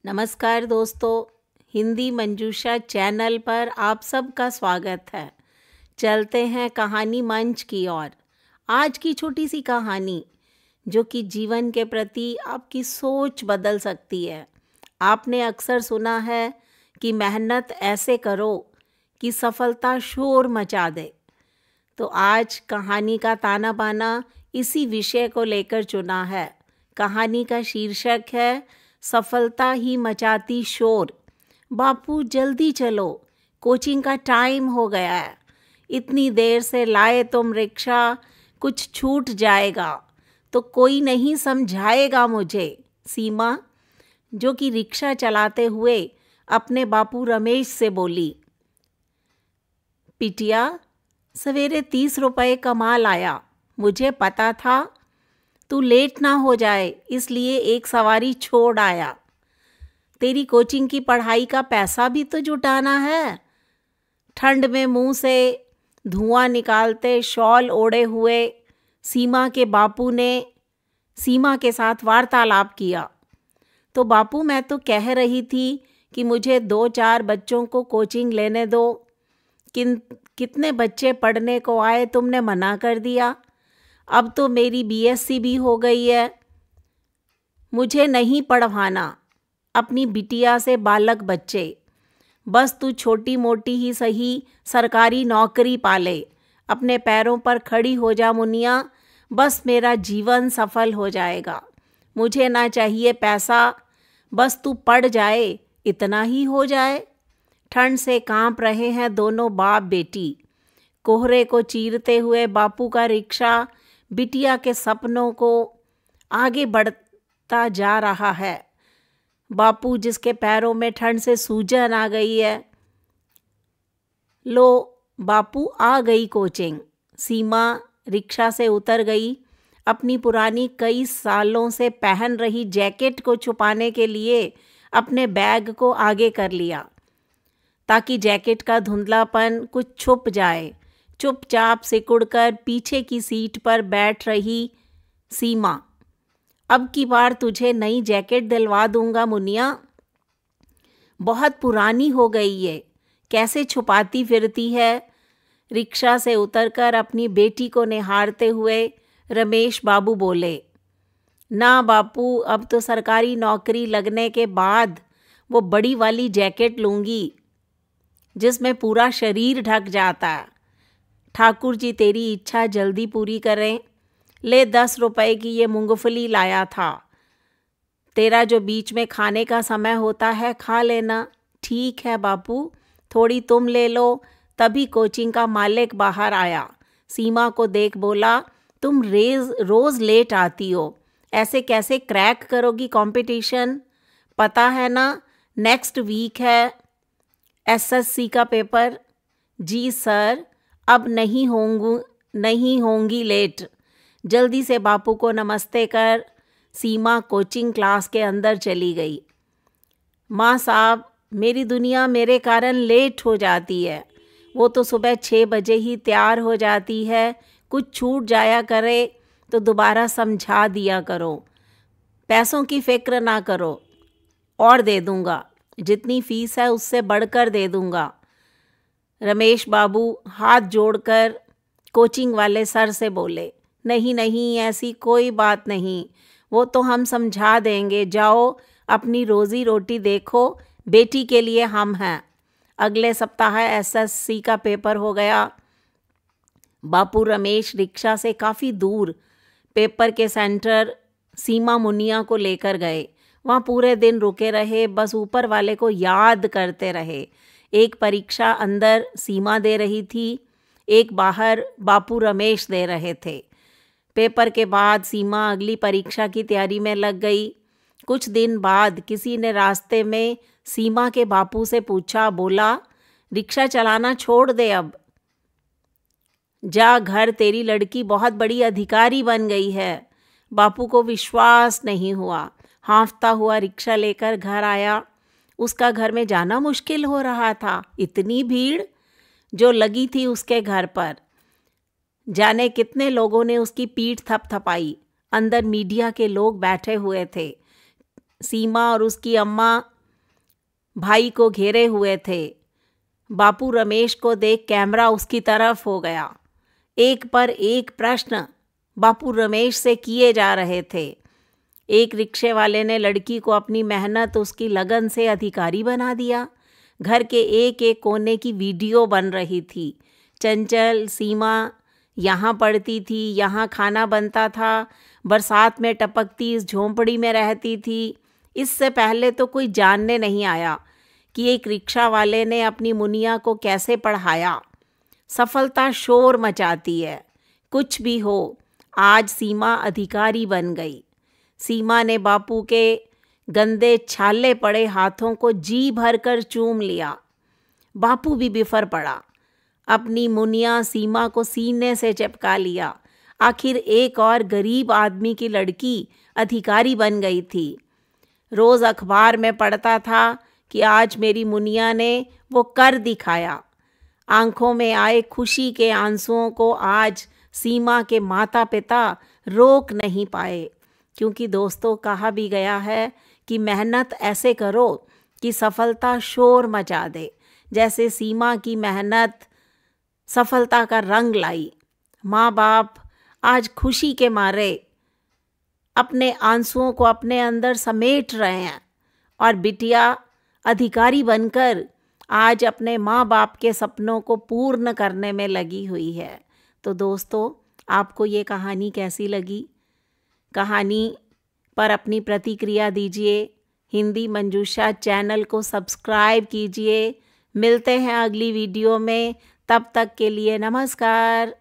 नमस्कार दोस्तों, हिंदी मंजूषा चैनल पर आप सबका स्वागत है। चलते हैं कहानी मंच की ओर। आज की छोटी सी कहानी जो कि जीवन के प्रति आपकी सोच बदल सकती है। आपने अक्सर सुना है कि मेहनत ऐसे करो कि सफलता शोर मचा दे। तो आज कहानी का ताना बाना इसी विषय को लेकर चुना है। कहानी का शीर्षक है सफलता ही मचाती शोर। बापू जल्दी चलो, कोचिंग का टाइम हो गया है। इतनी देर से लाए तुम रिक्शा, कुछ छूट जाएगा तो कोई नहीं समझाएगा मुझे। सीमा जो कि रिक्शा चलाते हुए अपने बापू रमेश से बोली। पिटिया, सवेरे 30 रुपए कमा लाया। मुझे पता था तू लेट ना हो जाए, इसलिए एक सवारी छोड़ आया। तेरी कोचिंग की पढ़ाई का पैसा भी तो जुटाना है। ठंड में मुंह से धुआं निकालते शॉल ओढ़े हुए सीमा के बापू ने सीमा के साथ वार्तालाप किया। तो बापू, मैं तो कह रही थी कि मुझे 2-4 बच्चों को कोचिंग लेने दो। कितने बच्चे पढ़ने को आए, तुमने मना कर दिया। अब तो मेरी बीएससी भी हो गई है। मुझे नहीं पढ़वाना अपनी बिटिया से बालक बच्चे। बस तू छोटी मोटी ही सही सरकारी नौकरी पाले, अपने पैरों पर खड़ी हो जा मुनिया। बस मेरा जीवन सफल हो जाएगा। मुझे ना चाहिए पैसा, बस तू पढ़ जाए, इतना ही हो जाए। ठंड से कांप रहे हैं दोनों बाप बेटी। कोहरे को चीरते हुए बापू का रिक्शा बिटिया के सपनों को आगे बढ़ता जा रहा है। बापू जिसके पैरों में ठंड से सूजन आ गई है। लो बापू, आ गई कोचिंग। सीमा रिक्शा से उतर गई। अपनी पुरानी कई सालों से पहन रही जैकेट को छुपाने के लिए अपने बैग को आगे कर लिया ताकि जैकेट का धुंधलापन कुछ छुप जाए। चुपचाप सिकुड़कर पीछे की सीट पर बैठ रही सीमा। अब की बार तुझे नई जैकेट दिलवा दूंगा मुनिया। बहुत पुरानी हो गई ये, कैसे छुपाती फिरती है। रिक्शा से उतरकर अपनी बेटी को निहारते हुए रमेश बाबू बोले। ना बापू, अब तो सरकारी नौकरी लगने के बाद वो बड़ी वाली जैकेट लूंगी जिसमें पूरा शरीर ढक जाता है। ठाकुर जी तेरी इच्छा जल्दी पूरी करें। ले 10 रुपए की ये मूंगफली लाया था। तेरा जो बीच में खाने का समय होता है खा लेना। ठीक है बापू, थोड़ी तुम ले लो। तभी कोचिंग का मालिक बाहर आया। सीमा को देख बोला, तुम रोज लेट आती हो, ऐसे कैसे क्रैक करोगी कंपटीशन? पता है ना, नेक्स्ट वीक है एसएससी का पेपर। जी सर, अब नहीं होंगी लेट। जल्दी से बापू को नमस्ते कर सीमा कोचिंग क्लास के अंदर चली गई। माँ साहब, मेरी दुनिया मेरे कारण लेट हो जाती है। वो तो सुबह 6 बजे ही तैयार हो जाती है। कुछ छूट जाया करे तो दोबारा समझा दिया करो। पैसों की फिक्र ना करो, और दे दूंगा। जितनी फीस है उससे बढ़कर दे दूंगा। रमेश बाबू हाथ जोड़कर कोचिंग वाले सर से बोले। नहीं नहीं, ऐसी कोई बात नहीं, वो तो हम समझा देंगे। जाओ अपनी रोजी रोटी देखो, बेटी के लिए हम हैं। अगले सप्ताह एसएससी का पेपर हो गया। बापू रमेश रिक्शा से काफ़ी दूर पेपर के सेंटर सीमा मुनिया को लेकर गए। वहाँ पूरे दिन रुके रहे, बस ऊपर वाले को याद करते रहे। एक परीक्षा अंदर सीमा दे रही थी, एक बाहर बापू रमेश दे रहे थे। पेपर के बाद सीमा अगली परीक्षा की तैयारी में लग गई। कुछ दिन बाद किसी ने रास्ते में सीमा के बापू से पूछा, बोला, रिक्शा चलाना छोड़ दे अब। जा घर, तेरी लड़की बहुत बड़ी अधिकारी बन गई है। बापू को विश्वास नहीं हुआ। हाँफता हुआ रिक्शा लेकर घर आया। उसका घर में जाना मुश्किल हो रहा था। इतनी भीड़ जो लगी थी उसके घर पर। जाने कितने लोगों ने उसकी पीठ थपथपाई। अंदर मीडिया के लोग बैठे हुए थे। सीमा और उसकी अम्मा भाई को घेरे हुए थे। बापू रमेश को देख कैमरा उसकी तरफ हो गया। एक पर एक प्रश्न बापू रमेश से किए जा रहे थे। एक रिक्शे वाले ने लड़की को अपनी मेहनत, उसकी लगन से अधिकारी बना दिया। घर के एक एक कोने की वीडियो बन रही थी। चंचल, सीमा यहाँ पढ़ती थी, यहाँ खाना बनता था, बरसात में टपकती इस झोंपड़ी में रहती थी। इससे पहले तो कोई जानने नहीं आया कि एक रिक्शा वाले ने अपनी मुनिया को कैसे पढ़ाया। सफलता शोर मचाती है। कुछ भी हो, आज सीमा अधिकारी बन गई। सीमा ने बापू के गंदे छाले पड़े हाथों को जी भरकर चूम लिया। बापू भी बिफर पड़ा। अपनी मुनिया सीमा को सीने से चिपका लिया। आखिर एक और गरीब आदमी की लड़की अधिकारी बन गई थी। रोज अखबार में पढ़ता था कि आज मेरी मुनिया ने वो कर दिखाया। आंखों में आए खुशी के आंसुओं को आज सीमा के माता पिता रोक नहीं पाए, क्योंकि दोस्तों कहा भी गया है कि मेहनत ऐसे करो कि सफलता शोर मचा दे। जैसे सीमा की मेहनत सफलता का रंग लाई। माँ बाप आज खुशी के मारे अपने आंसुओं को अपने अंदर समेट रहे हैं और बिटिया अधिकारी बनकर आज अपने माँ बाप के सपनों को पूर्ण करने में लगी हुई है। तो दोस्तों, आपको ये कहानी कैसी लगी? कहानी पर अपनी प्रतिक्रिया दीजिए। हिंदी मंजूषा चैनल को सब्सक्राइब कीजिए। मिलते हैं अगली वीडियो में। तब तक के लिए नमस्कार।